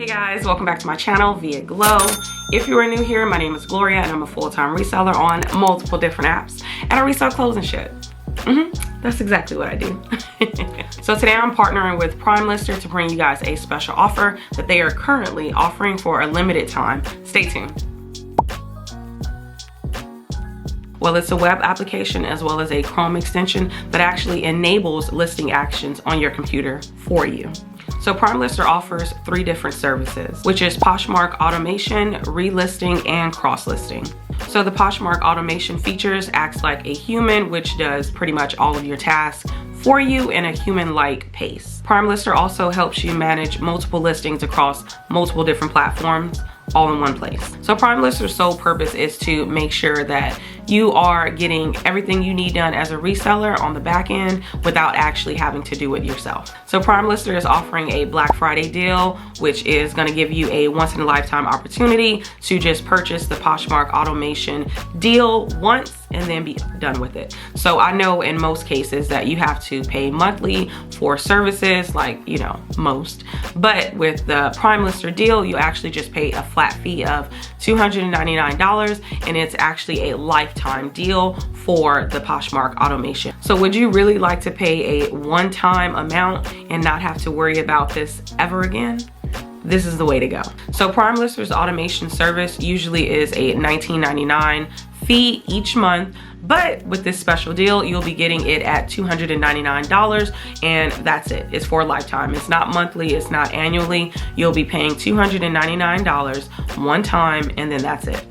Hey guys, welcome back to my channel, Viaglo. If you are new here, my name is Gloria and I'm a full-time reseller on multiple different apps. And I resell clothes and shit. That's exactly what I do. So today I'm partnering with Primelister to bring you guys a special offer that they are currently offering for a limited time. Stay tuned. Well, it's a web application as well as a Chrome extension that actually enables listing actions on your computer for you. So Primelister offers 3 different services, which is Poshmark automation, relisting, and cross-listing. So the Poshmark automation features acts like a human, which does pretty much all of your tasks for you in a human-like pace. Primelister also helps you manage multiple listings across multiple different platforms, all in one place. So Primelister's sole purpose is to make sure that you are getting everything you need done as a reseller on the back end without actually having to do it yourself. So Primelister is offering a Black Friday deal, which is going to give you a once-in-a-lifetime opportunity to just purchase the Poshmark automation deal once and then be done with it. So I know in most cases that you have to pay monthly for services, like, you know, most. But with the Primelister deal, you actually just pay a flat fee of $299, and it's actually a lifetime deal for the Poshmark automation. So would you really like to pay a one-time amount and not have to worry about this ever again? This is the way to go. So Primelister's automation service usually is a $19.99 fee each month, but with this special deal, you'll be getting it at $299, and that's it. It's for a lifetime. It's not monthly, it's not annually. You'll be paying $299 one time, and then that's it.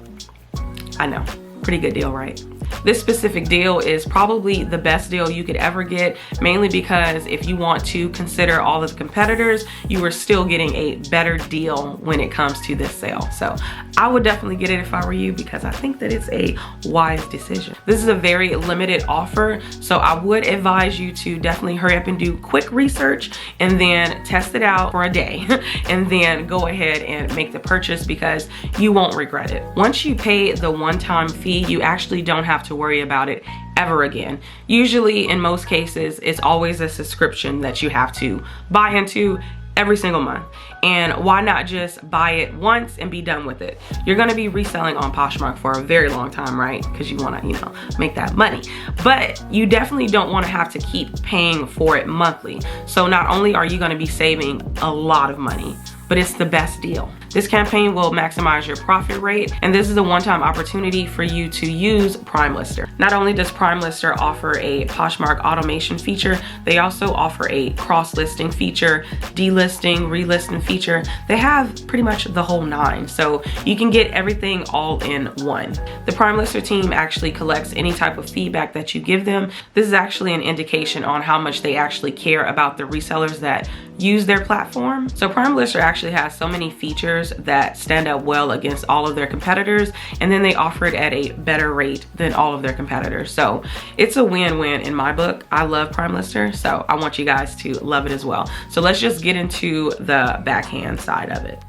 I know, pretty good deal, right? This specific deal is probably the best deal you could ever get, mainly because if you want to consider all of the competitors, you are still getting a better deal when it comes to this sale. So I would definitely get it if I were you, because I think that it's a wise decision. This is a very limited offer, so I would advise you to definitely hurry up and do quick research and then test it out for a day and then go ahead and make the purchase, because you won't regret it. Once you pay the one-time fee, you actually don't have to worry about it ever again. Usually, in most cases, it's always a subscription that you have to buy into every single month. And why not just buy it once and be done with it? You're gonna be reselling on Poshmark for a very long time, right? Because you wanna, you know, make that money. But you definitely don't wanna have to keep paying for it monthly. So not only are you gonna be saving a lot of money, but it's the best deal. This campaign will maximize your profit rate, and this is a one-time opportunity for you to use Primelister. Not only does Primelister offer a Poshmark automation feature, they also offer a cross-listing feature, delisting, relisting feature. They have pretty much the whole 9, so you can get everything all in one. The Primelister team actually collects any type of feedback that you give them. This is actually an indication on how much they actually care about the resellers that use their platform. So Primelister actually has so many features that stand up well against all of their competitors, and then they offer it at a better rate than all of their competitors. So it's a win-win in my book. I love Primelister, so I want you guys to love it as well. So let's just get into the backhand side of it.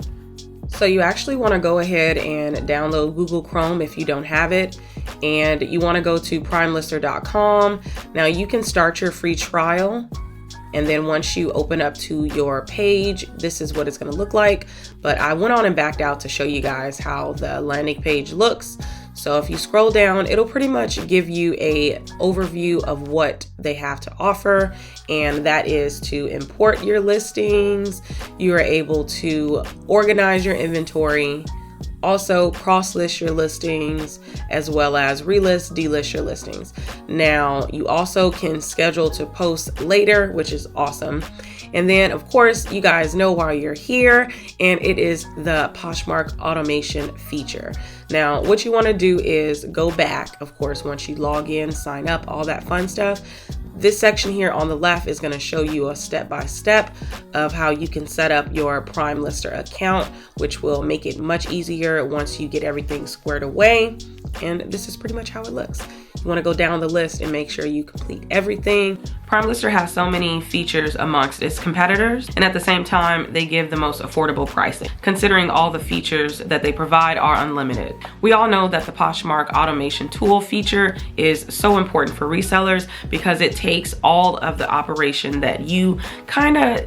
So you actually want to go ahead and download Google Chrome if you don't have it, and you want to go to primelister.com. Now you can start your free trial, and then once you open up to your page, this is what it's gonna look like. But I went on and backed out to show you guys how the landing page looks. So if you scroll down, it'll pretty much give you a overview of what they have to offer. And that is to import your listings. You are able to organize your inventory, also cross-list your listings, as well as relist, delist your listings. Now, you also can schedule to post later, which is awesome. And then, of course, you guys know why you're here, and it is the Poshmark automation feature. Now, what you want to do is go back, of course, once you log in, sign up, all that fun stuff. This section here on the left is going to show you a step-by-step of how you can set up your Primelister account, which will make it much easier once you get everything squared away. And this is pretty much how it looks. You want to go down the list and make sure you complete everything. Primelister has so many features amongst its competitors, and at the same time, they give the most affordable pricing, considering all the features that they provide are unlimited. We all know that the Poshmark automation tool feature is so important for resellers because it takes all of the operation that you kind of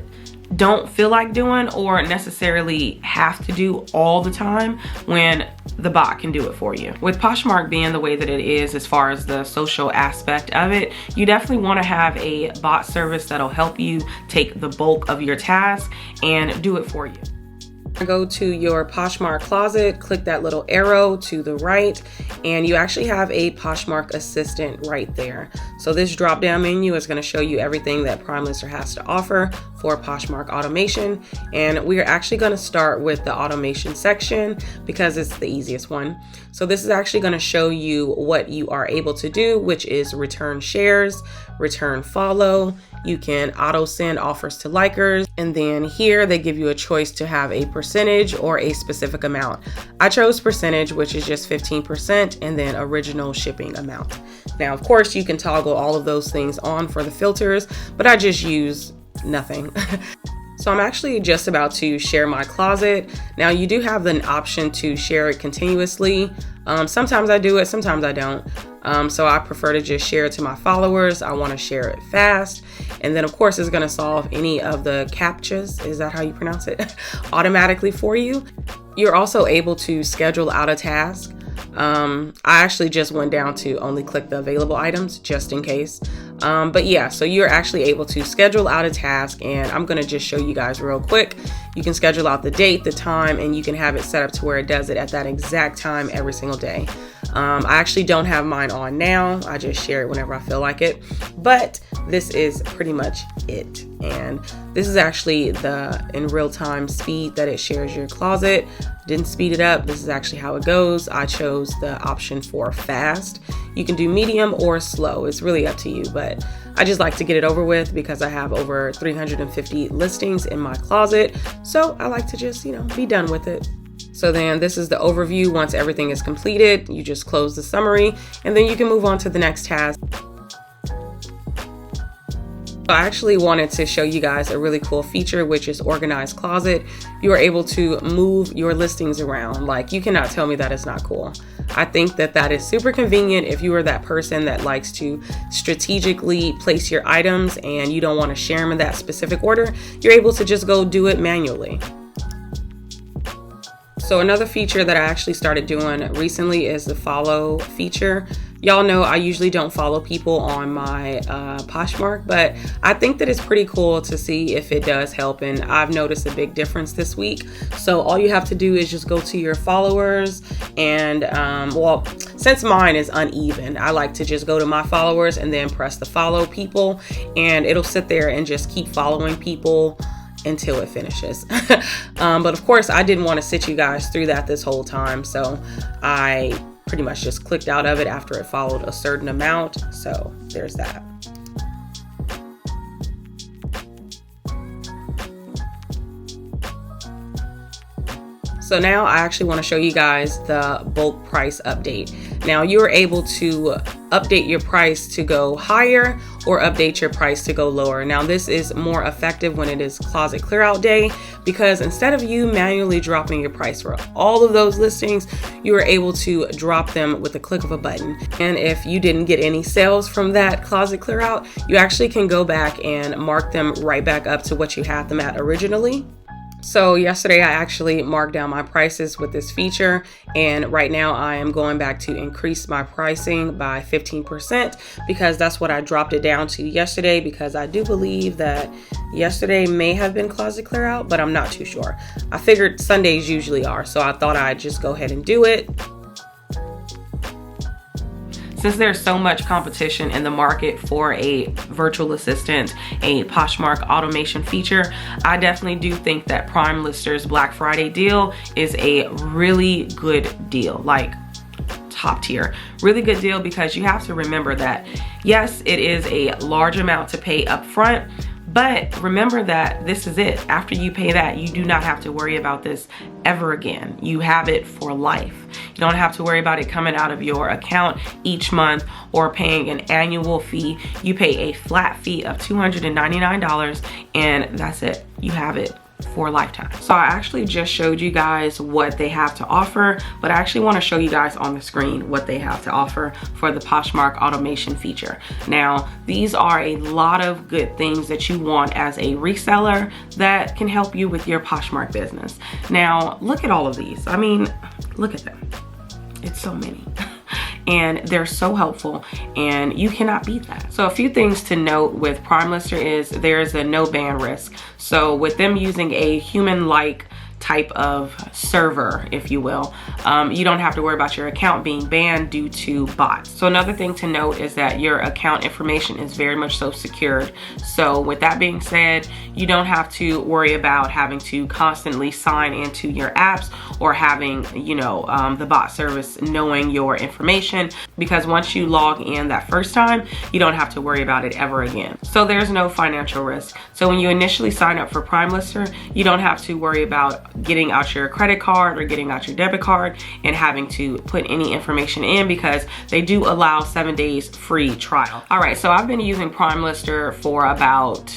don't feel like doing or necessarily have to do all the time when the bot can do it for you. With Poshmark being the way that it is as far as the social aspect of it, you definitely want to have a bot service that'll help you take the bulk of your task and do it for you. Go to your Poshmark closet, click that little arrow to the right, and you actually have a Poshmark assistant right there. So this drop down menu is going to show you everything that Primelister has to offer for Poshmark automation. And we are actually going to start with the automation section because it's the easiest one. So this is actually going to show you what you are able to do, which is return shares, return follow. You can auto send offers to likers. And then here they give you a choice to have a percentage or a specific amount. I chose percentage, which is just 15%, and then original shipping amount. Now, of course, you can toggle all of those things on for the filters, but I just use nothing. So I'm actually just about to share my closet. Now you do have an option to share it continuously. Sometimes I do it, sometimes I don't. So I prefer to just share it to my followers. I want to share it fast. And then of course it's going to solve any of the CAPTCHAs, is that how you pronounce it? Automatically for you. You're also able to schedule out a task. I actually just went down to only click the available items just in case. But yeah, so you're actually able to schedule out a task, and I'm going to just show you guys real quick. You can schedule out the date, the time, and you can have it set up to where it does it at that exact time every single day. I actually don't have mine on now. I just share it whenever I feel like it, but this is pretty much it. And this is actually the in real time speed that it shares your closet. Didn't speed it up. This is actually how it goes. I chose the option for fast. You can do medium or slow. It's really up to you, but I just like to get it over with because I have over 350 listings in my closet. So I like to just, be done with it. So then this is the overview. Once everything is completed, you just close the summary and then you can move on to the next task. I actually wanted to show you guys a really cool feature, which is organized closet. You are able to move your listings around. Like, you cannot tell me that it's not cool. I think that is super convenient if you are that person that likes to strategically place your items and you don't want to share them in that specific order. You're able to just go do it manually. So another feature that I actually started doing recently is the follow feature. Y'all know I usually don't follow people on my Poshmark, but I think that it's pretty cool to see if it does help, and I've noticed a big difference this week. So all you have to do is just go to your followers and, since mine is uneven, I like to just go to my followers and then press the follow people, and it'll sit there and just keep following people until it finishes. But of course I didn't want to sit you guys through that this whole time, so I pretty much just clicked out of it after it followed a certain amount. So there's that. So now I actually want to show you guys the bulk price update. Now you're able to update your price to go higher or update your price to go lower. Now this is more effective when it is closet clear out day, because instead of you manually dropping your price for all of those listings, you are able to drop them with a click of a button. And if you didn't get any sales from that closet clear out, you actually can go back and mark them right back up to what you had them at originally. So yesterday I actually marked down my prices with this feature, and right now I am going back to increase my pricing by 15% because that's what I dropped it down to yesterday, because I do believe that yesterday may have been closet clear out, but I'm not too sure. I figured Sundays usually are, so I thought I'd just go ahead and do it. Since there's so much competition in the market for a virtual assistant, a Poshmark automation feature, I definitely do think that Primelister's Black Friday deal is a really good deal, like top tier. Really good deal, because you have to remember that, yes, it is a large amount to pay up front, but remember that this is it. After you pay that, you do not have to worry about this ever again. You have it for life. You don't have to worry about it coming out of your account each month or paying an annual fee. You pay a flat fee of $299 and that's it. You have it for a lifetime. So I actually just showed you guys what they have to offer, but I actually want to show you guys on the screen what they have to offer for the Poshmark automation feature. Now, these are a lot of good things that you want as a reseller that can help you with your Poshmark business. Now, look at all of these. I mean, look at them. It's so many. And they're so helpful, and you cannot beat that. So a few things to note with Primelister is there's a no ban risk. So with them using a human-like type of server, if you will, you don't have to worry about your account being banned due to bots. So another thing to note is that your account information is very much so secured. So with that being said, you don't have to worry about having to constantly sign into your apps or having, you know, the bot service knowing your information, because once you log in that first time, you don't have to worry about it ever again. So there's no financial risk. So when you initially sign up for Primelister, you don't have to worry about getting out your credit card or getting out your debit card and having to put any information in, because they do allow 7 days free trial. All right, so I've been using Primelister for about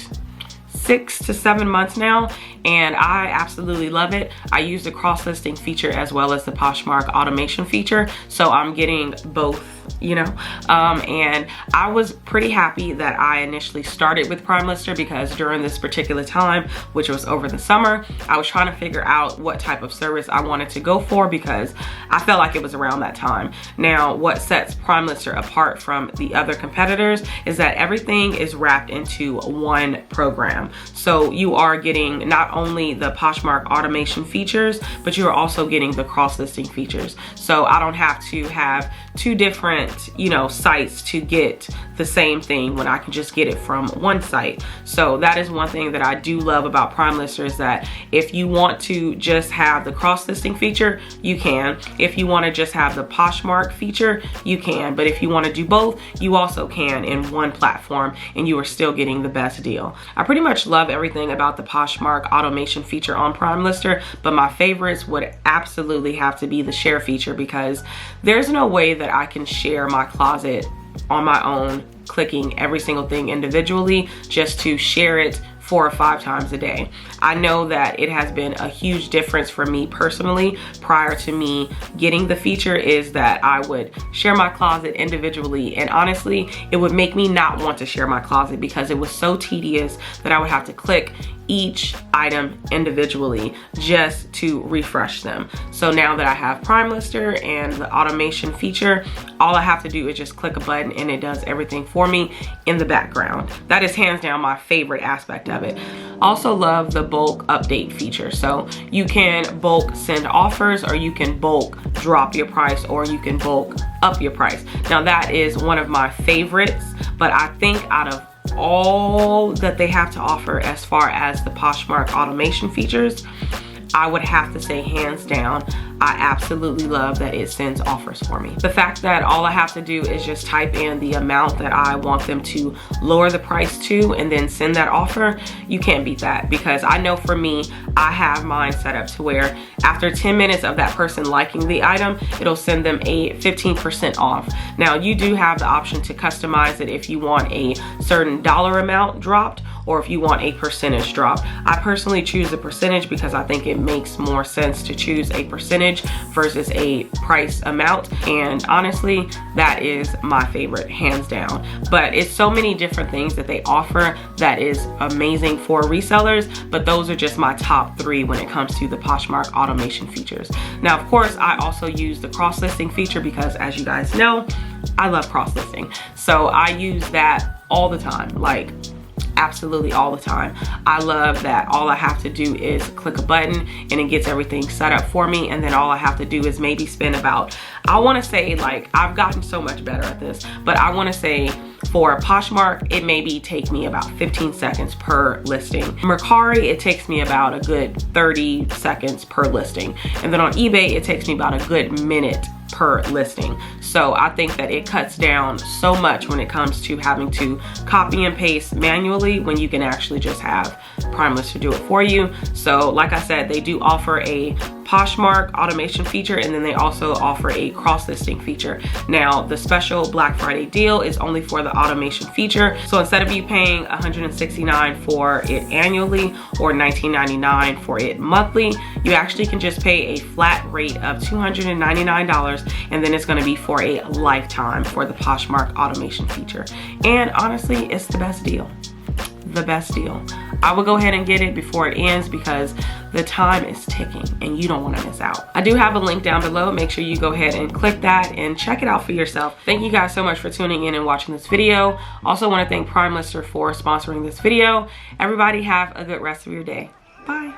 6 to 7 months now, and I absolutely love it. I use the cross-listing feature as well as the Poshmark automation feature, so I'm getting both, you know, and I was pretty happy that I initially started with Primelister, because during this particular time, which was over the summer, I was trying to figure out what type of service I wanted to go for, because I felt like it was around that time. Now, what sets Primelister apart from the other competitors is that everything is wrapped into one program. So you are getting not only the Poshmark automation features, but you are also getting the cross-listing features. So I don't have to have two different, you know, sites to get the same thing when I can just get it from one site. So that is one thing that I do love about Primelister, is that if you want to just have the cross-listing feature, you can. If you want to just have the Poshmark feature, you can. But if you want to do both, you also can in one platform, and you are still getting the best deal. I pretty much love everything about the Poshmark automation feature on Primelister, but my favorites would absolutely have to be the share feature, because there's no way that I can share my closet on my own, clicking every single thing individually just to share it 4 or 5 times a day. I know that it has been a huge difference for me personally prior to me getting the feature, is that I would share my closet individually, and honestly, it would make me not want to share my closet, because it was so tedious that I would have to click each item individually just to refresh them. So now that I have Primelister and the automation feature, all I have to do is just click a button and it does everything for me in the background. That is hands down my favorite aspect of it. Also love the bulk update feature. So you can bulk send offers, or you can bulk drop your price, or you can bulk up your price. Now that is one of my favorites, but I think out of all that they have to offer as far as the Poshmark automation features, I would have to say hands down, I absolutely love that it sends offers for me. The fact that all I have to do is just type in the amount that I want them to lower the price to and then send that offer, you can't beat that, because I know for me, I have mine set up to where after 10 minutes of that person liking the item, it'll send them a 15% off. Now, you do have the option to customize it if you want a certain dollar amount dropped, or if you want a percentage drop. I personally choose a percentage because I think it makes more sense to choose a percentage versus a price amount. And honestly, that is my favorite, hands down. But it's so many different things that they offer that is amazing for resellers, but those are just my top 3 when it comes to the Poshmark automation features. Now, of course, I also use the cross-listing feature because, as you guys know, I love cross-listing. So I use that all the time, like absolutely all the time. I love that all I have to do is click a button and it gets everything set up for me, and then all I have to do is maybe spend about, I want to say, like, I've gotten so much better at this, but I want to say for Poshmark, it maybe take me about 15 seconds per listing. Mercari, it takes me about a good 30 seconds per listing. And then on eBay, it takes me about a good minute per listing. So I think that it cuts down so much when it comes to having to copy and paste manually, when you can actually just have Primelister do it for you. So like I said, they do offer a Poshmark automation feature, and then they also offer a cross-listing feature. Now, the special Black Friday deal is only for the automation feature. So instead of you paying $169 for it annually or $19.99 for it monthly, you actually can just pay a flat rate of $299, and then it's going to be for a lifetime for the Poshmark automation feature. And honestly, it's the best deal. The best deal. I will go ahead and get it before it ends because the time is ticking and you don't want to miss out. I do have a link down below. Make sure you go ahead and click that and check it out for yourself. Thank you guys so much for tuning in and watching this video. Also want to thank Primelister for sponsoring this video. Everybody have a good rest of your day. Bye.